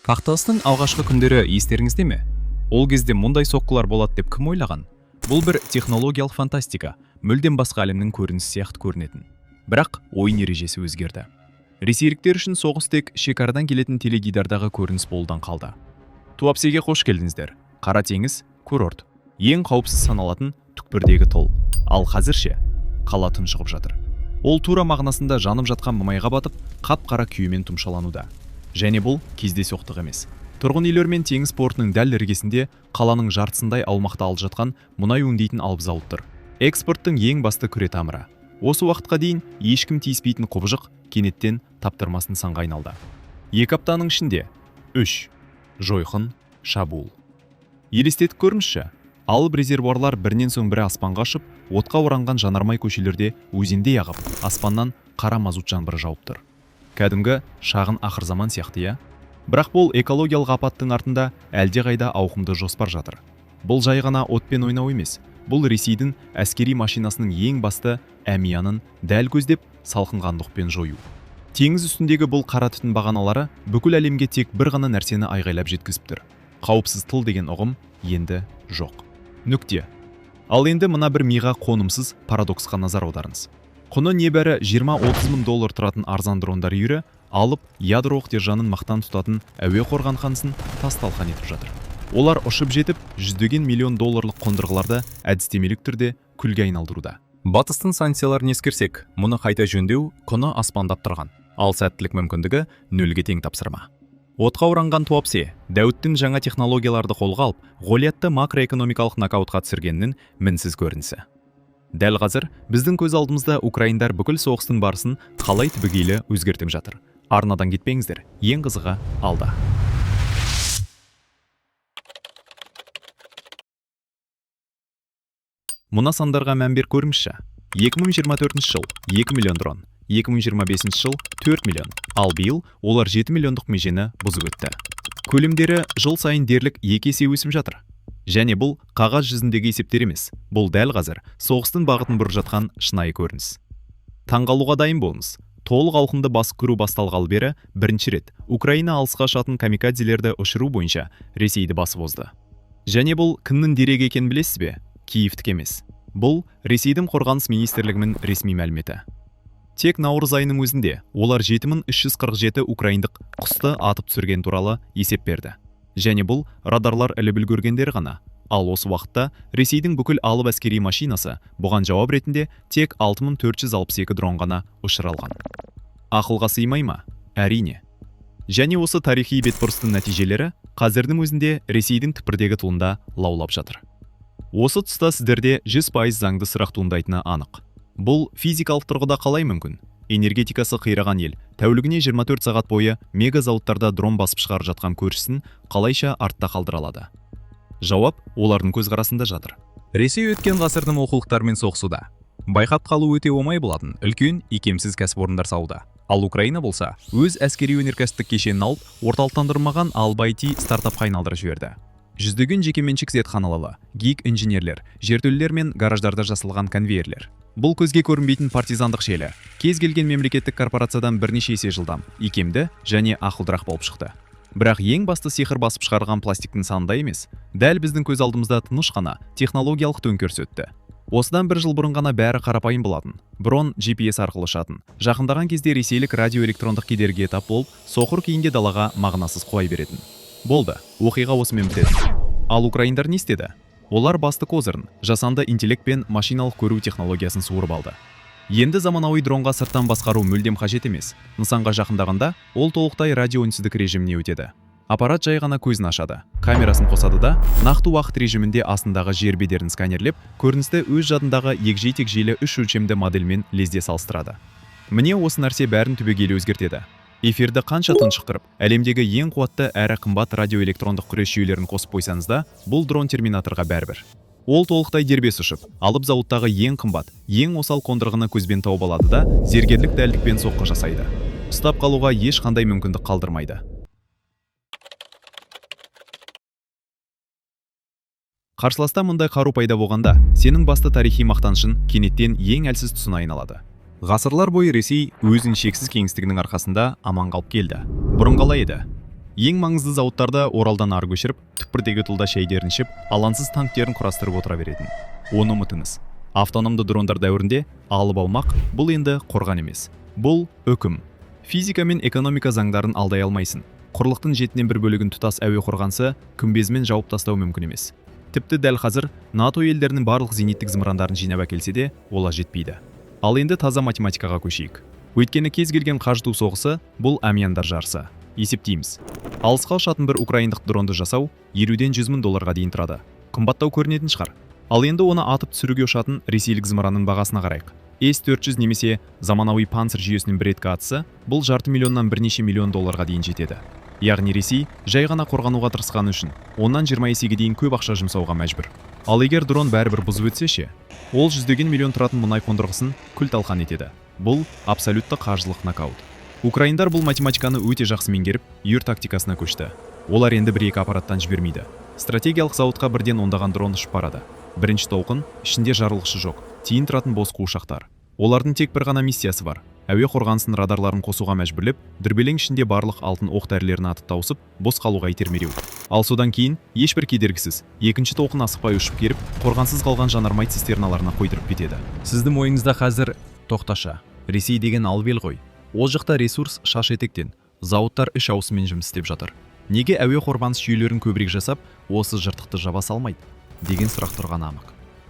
Қақтығыстың алғашқы күндері естеріңізде ме? Ол кезде мұндай соққылар болады деп кім ойлаған? Бұл бір технологиялық фантастика, мүлдем басқа әлемнің көрінісі сияқты көрінетін. Бірақ ойын ережесі өзгерді. Ресейліктер үшін соғыс тек шекарадан келетін теледидардағы көрініс болудан қалды. Туапсеге қош келдіңіздер. Қара теңіз, курорт. Ең қауіпсіз саналатын түкпірдегі тол. Ал қазірше қала тұншығып жатыр. Ол тура мағынасында жанып жатқан мұнайға батып, қап-қара күйемен тұмшалануда. Және бұл кездейсоқтық емес. Тұрғын үйлер мен теңіз портының дәл іргесінде қаланың жартысындай аумақты алып жатқан мұнай өңдейтін алып зауыт тұр. Экспорттың ең басты күре тамыры. Осы уақытқа дейін ешкім тиіспейтін құбыжық кенеттен таптырмас нысанға айналды. 2 аптаның ішінде 3 жойқын шабуыл. Елестетіп көріңізші, алып резервуарлар бірінен соң бірі аспанға ұшып, отқа оранған жанармай көшелерде өзендей ағып, аспаннан қара мазут жаңбыры жауып тұр. Кәдімгі шағын ақырзаман сияқты, иә? Бірақ бұл экологиялық апаттың артында әлдеқайда ауқымды жоспар жатыр. Бұл жай ғана отпен ойнау емес. Бұл Ресейдің әскери машинасының ең басты әмиянын дәл көздеп салқынғандықпен жою. Теңіз үстіндегі бұл қара түтін бағаналары бүкіл әлемге тек бір ғана нәрсені айғайлап жеткізіп тұр. Қауіпсіз тыл деген ұғым енді жоқ. Нүкте. Ал енді мына бір миға қонымсыз парадоксқа назар аударыңыз. Құны небәрі 20-30 мың доллар тұратын арзан дрондар үйірі алып ядролық держанын мақтан тұтатын әуе қорғанханысын тас-талқан етіп жатыр. Олар ұшып жетіп, жүздеген миллион долларлық қондырғыларды әдістемелік түрде күлге айналдыруда. Батыстың санкцияларын ескерсек, мұны қайта жөндеу құны аспандап тұрған. Ал сәттілік мүмкіндігі нөлге тең тапсырма. Отқа оранған Туапсе, Дәуіттің жаңа технологияларды қолға алып, Голиатты макроэкономикалық нокаутқа түсіргеннің мінсіз көрінісі. Дәл қазір біздің көз алдымызда украиндар бүкіл соғыстың барысын қалай түбегейлі өзгертіп жатыр. Арнадан кетпеңіздер, ең қызығы алда. Мұна сандарға мән бер көріңізші. 2024 жыл 2 миллион дрон, 2025 жыл 4 миллион, ал биыл олар 7 миллиондық межені бұзып өтті. Көлемдері жыл сайын дерлік 2 есе өсіп жатыр. Және бұл қағаз жүзіндегі есептер емес. Бұл дәл қазір соғыстың бағытын бұрып жатқан шынайы көрініс. Таңғалуға дайын болыңыз. Толық ауқымды басып кіру басталғалы бері бірінші рет Украина алысқа ұшатын камикадзелерді ұшыру бойынша Ресейді басып озды. Және бұл кімнің дерегі екенін білесіз бе? Киевтік емес. Бұл Ресейдің қорғаныс министрлігінің ресми мәліметі. Тек наурыз айының өзінде олар 7347 украиндық құсты атып түсірген туралы есеп берді. Және бұл радарлар іліп үлгергендері ғана. Ал осы уақытта Ресейдің бүкіл алып әскери машинасы бұған жауап ретінде тек 6462 дрон ғана ұшырылған. Ақылға сыймай ма? Әрине. Және осы тарихи бетбұрыстың нәтижелері қазірдің өзінде Ресейдің түкпірдегі тылында лаулап жатыр. Осы тұста сіздерде 100% заңды сұрақ туындайтыны анық. Бұл физикалық тұрғыда қалай мүмкін? Энергетикасы қираған ел тәулігіне 24 сағат бойы мега зауыттарда дрон басып шығарып жатқан көршісін қалайша артта қалдыра алады? Жауап олардың көзқарасында жатыр. Ресей өткен ғасырдың оқулықтарымен соғысуда. Байқап қалу өте оңай болатын үлкен икемсіз кәсіпорындар салуда. Ал Украина болса, өз әскери өнеркәсіптік кешенін алып, орталықтандырмаған албайти стартапқа айналдырып жіберді. Жүздеген жекеменшік зертханалары, гиг инженерлер, жертөлелер мен гараждарда жасалған конвейерлер. Бұл көзге көрінбейтін партизандық желі кез келген мемлекеттік корпорациядан бірнеше есе жылдам, икемді және ақылдырақ болып шықты. Бірақ ең басты сиқыр басып шығарған пластиктің санында емес, дәл біздің көз алдымызда тыныш қана технологиялық төңкеріс өтті. Осыдан бір жыл бұрын ғана бәрі қарапайым болатын. Бұрын GPS арқылы ұшатын. Жақындаған кезде ресейлік радиоэлектрондық кедергіге тап болып, соқыр күйінде далаға мағынасыз қуай беретін. Болды, оқиға осымен бітеді. Ал украиндар не істеді? Олар басты козырын, жасанды интеллект пен машиналық көру технологиясын суырып алды. Енді заманауи дронға сырттан басқару мүлдем қажет емес. Нысанға жақындағанда ол толықтай радиоүнсіздік режиміне өтеді. Аппарат жай ғана көзін ашады, камерасын қосады да, нақты уақыт режимінде астындағы жер бедерін сканерлеп, көріністі өз жадындағы егжей-тегжейлі 3 өлшемді модельмен лезде салыстырады. Міне осы нәрсе бәрін түбегейлі өзгертеді. Эфирді қанша тұншықтырып, әлемдегі ең қуатты әрі қымбат радиоэлектрондық күрес жүйелерін қосып қойсаңыз да, бұл дрон терминаторға бәрібір. Ол толықтай дербес ұшып, алып зауыттағы ең қымбат, ең осал қондырғыны көзбен тауып алады да, зергерлік дәлдікпен соққы жасайды. Ұстап қалуға ешқандай мүмкіндік қалдырмайды. Қарсыласта мұндай қару пайда болғанда, сенің басты тарихи мақтанышын кенеттен ең әлсіз тұсына айналады. Ғасырлар бойы Ресей өзінің шексіз кеңістігінің арқасында аман қалып келді. Бұрын қалай еді? Ең маңызды зауыттарда Оралдан ары көшіріп, түкпірдегі тылда шәйдерін ішіп, алаңсыз танктерін құрастырып отыра беретін. Оны ұмытыңыз. Автономды дрондар дәуірінде алып алмақ бұл енді қорған емес. Бұл үкім. Физика мен экономика заңдарын алдай алмайсың. Құрлықтың жетінен бір бөлігін тұтас әуе қорғансы күмбезмен жауып тастау мүмкін емес. Тіпті дәл қазір НАТО елдерінің барлық зениттік зымырандарын жинап әкелсе де, олар жетпейді. Ал енді таза математикаға көшейік. Өйткені кез келген қажыту соғысы бұл әмияндар жарысы. Есептейміз. Алысқа ұшатын бір украиндық дронды жасау 50-ден 100 мың долларға дейін тұрады. Қымбаттау көрінетін шығар. Ал енді оны атып түсіруге ұшатын ресейлік зымыранның бағасына қарайық. С-400 немесе заманауи панцир жүйесінің бір реткі атысы бұл жарты миллионнан бірнеше миллион долларға дейін жетеді. Яғни Ресей жай ғана қорғануға тырысқаны үшін оннан 20 есеге дейін көп ақша жұмсауға мәжбүр. Ал егер дрон бәрібір бұзып өтсе ше, ол жүздеген миллион тұратын мұнай қондырғысын күл-талқан етеді. Бұл абсолютті қаржылық нокаут. Украиндар бұл математиканы өте жақсы меңгеріп, үйір тактикасына көшті. Олар енді бір-екі аппараттан жібермейді. Стратегиялық зауытқа бірден ондаған дрон ұшып барады. Бірінші толқын, ішінде жарылғышы жоқ, тиын тұратын бос қуыршақтар. Олардың тек бір ғана миссиясы бар. Әуе қорғанысының радарларын қосуға мәжбүрлеп, дүрбелең ішінде барлық алтын оқ-дәрілерін атып тауысып, бос қалуға итермелеу. Ал содан кейін ешбір кедергісіз екінші толқын асықпай ұшып келіп, қорғансыз қалған жанармай цистерналарына қойдырып кетеді. Сіздің ойыңызда қазір тоқташа. Ресей деген алып ел ғой. Ол жақта ресурс шаш етектен, зауыттар үш ауысымен жұмыс істеп жатыр. Неге әуе қорғаныс жүйелерін көбірек жасап, осы жыртықты жаба салмайды деген сұрақ тұрған анық.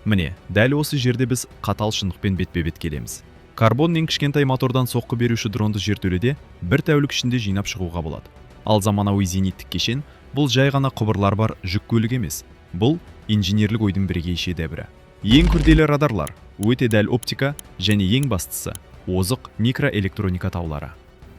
Міне, дәл осы жерде біз қатал шындықпен бетпе-бет келеміз. Карбонның кішкентай мотордан соққы беруші дронды жертөледе бір тәулік ішінде жинап шығуға болады. Ал заманауи зениттік кешен бұл жай ғана құбырлар бар жүк көлік емес. Бұл инженерлік ойдың бірегей шедеврі. Ең күрделі радарлар, өте дәл оптика және ең бастысы озық микроэлектроника таулары.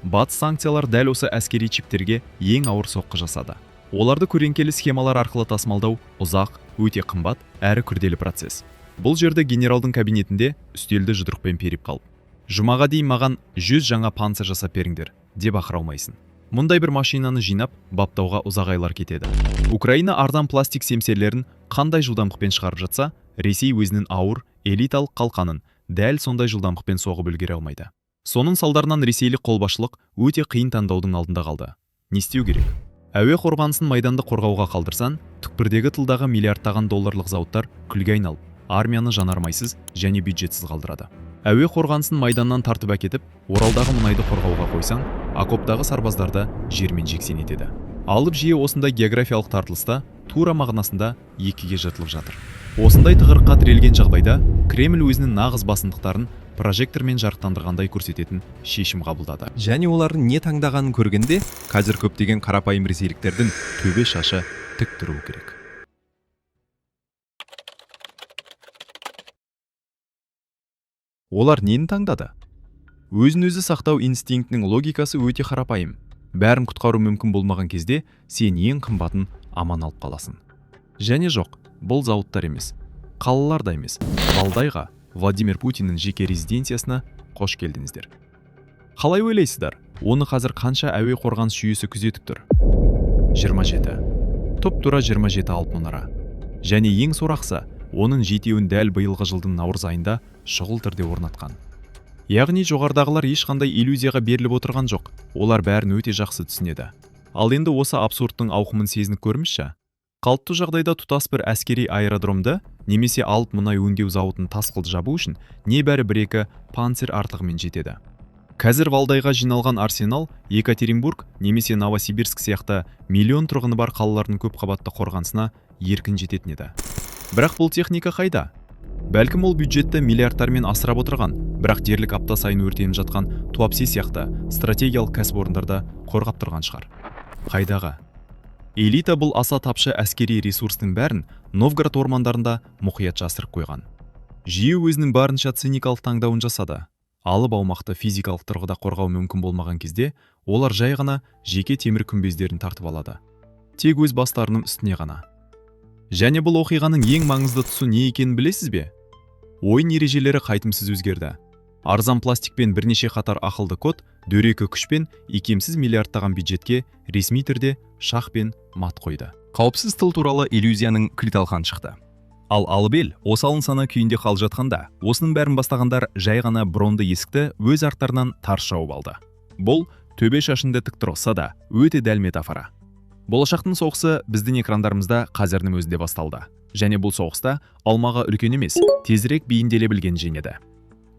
Батыс санкциялар дәл осы әскери чиптерге ең ауыр соққы жасады. Оларды көлеңкелі схемалар арқылы тасымалдау ұзақ, өте қымбат әрі күрделі процесс. Бұл жерде генералдың кабинетінде үстелді жұдырықпен періп қалып, жұмаға дейін маған 100 жаңа панцир жасап беріңдер деп ақыра алмайсың. Мұндай бір машинаны жинап, баптауға ұзақ айлар кетеді. Украина арзан пластик семсерлерін қандай жылдамдықпен шығарып жатса, Ресей өзінің ауыр, элиталық қалқанын дәл сондай жылдамдықпен соғып үлгере алмайды. Соның салдарынан ресейлік қолбасшылық өте қиын таңдаудың алдында қалды. Не істеу керек? Әуе қорғанысын майданды қорғауға қалдырсан, түкпірдегі тылдағы миллиардтаған долларлық зауыттар күлге айналып, армияны жанармайсыз және бюджетсіз қалдырады. Әуе қорғанысын майданнан тартып әкетіп, Оралдағы мұнайды қорғауға қойсаң, окоптағы сарбаздарды жермен жексен етеді. Алып жиі осындай географиялық тартылыста тура мағынасында екіге жыртылып жатыр. Осындай тығырыққа тірелген жағдайда Кремль өзінің нағыз басымдықтарын прожектормен жарықтандырғандай көрсететін шешім қабылдады. Және олардың не таңдағанын көргенде, қазір көптеген қарапайым ресейліктердің төбе шашы тік тұруы керек. Олар нені таңдады? Өзін-өзі сақтау инстинктінің логикасы өте қарапайым. Бәрін құтқару мүмкін болмаған кезде сен ең қымбатын аман алып қаласың. Және жоқ, бұл зауыттар емес, қалалар да емес. Валдайға, Владимир Путиннің жеке резиденциясына қош келдіңіздер. Қалай ойлайсыздар? Оны қазір қанша әуе қорғаныс жүйесі күзетіп тұр? 27. Тұп-тура 27 алып мұнара. Және ең сорақса, оның жетеуін дәл биылғы жылдың наурыз айында шұғыл түрде орнатқан. Яғни жоғардағылар ешқандай иллюзияға беріліп отырған жоқ. Олар бәрін өте жақсы түсінеді. Ал енді осы абсурдтың ауқымын сезініп көрміші? Қалыпты жағдайда тұтас бір әскери аэродромды немесе алып мұнай өңдеу зауытын тасқылды жабу үшін небәрі 1-2 панцир артығымен жетеді. Қазір Валдайға жиналған арсенал Екатеринбург немесе Новосибирск сияқты миллион тұрғыны бар қалалардың көп қабатты қорғанысына еркін жететін еді. Бірақ бұл техника қайда? Бәлкім ол бюджетті миллиардтармен асырап отырған, бірақ дерлік апта сайын өртеніп жатқан Туапсе сияқты стратегиялық кәсіпорындарда қорғап тұрған шығар. Қайдағы? Элита бұл аса тапшы әскери ресурстың бәрін Новгород ормандарында мұқият жасырып қойған. Жүйе өзінің барынша циникалық таңдауын жасады. Алып аумақты физикалық тұрғыда қорғау мүмкін болмаған кезде, олар жай ғана жеке темір күмбездерін тартып алады. Тек өз бастарының үстіне ғана. Және бұл оқиғаның ең маңызды тұсы не екенін білесіз бе? Ойын ережелері қайтымсыз өзгерді. Арзан пластикпен бірнеше қатар ақылды код, дөрекі күшпен икемсіз миллиардтаған бюджетке ресми түрде шах пен мат қойды. Қауіпсіз тыл туралы иллюзияның кілталқан шықты. Ал алып ел осалын сана күйінде қалып жатқанда, осының бәрін бастағандар жай ғана бронды есікті өз арттарынан тарс жауып алды. Бұл төбе шашыңды тік тұрғызса да өте дәл метафора. Болашақтың соғысы біздің экрандарымызда қазірдің өзінде басталды. Және бұл соғыста алмаға үлкен емес, тезірек бейімделе білген жеңеді.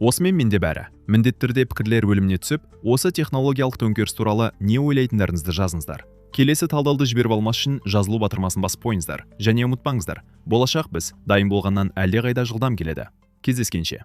Осымен менде бәрі. Міндетті түрде пікірлер бөліміне түсіп, осы технологиялық төңкеріс туралы не ойлайтындарыңызды жазыңыздар. Келесі талдауды жіберіп алмас үшін жазылу батырмасын басып қойыңыздар. Және ұмытпаңыздар, болашақ біз дайын болғаннан әлдеқайда жылдам келеді. Кездескенше.